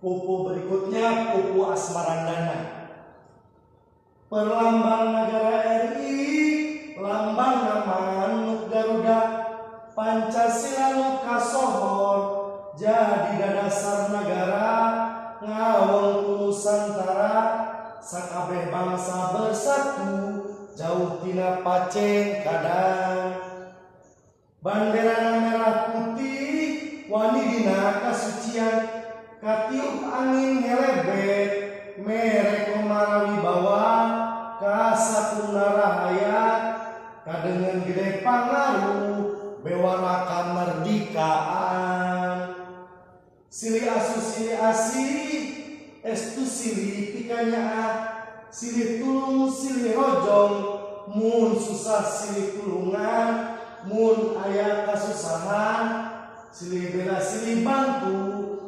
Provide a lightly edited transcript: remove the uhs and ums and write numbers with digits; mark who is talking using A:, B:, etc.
A: Pupu berikutnya Pupu Asmarandana. Perlambang negara RI, lambang nama Nuk Garuda, Pancasila nu kasohor, jadi dasar negara, ngaweng Nusantara, sakabeh bangsa bersatu, jauh tina paceng kadang. Bandera merah putih, wani dina kasucian, katiup angin ngelebet, mere komarawi bawa, kasatuna rahayat, kadengen gede pangaruh, bewara kamerdikaan. Silih asu silih asih, estu silih pikanya silih tulung silih rojong, mun susah silih tulungan, mun aya kasusahan, silih bela silih bantu,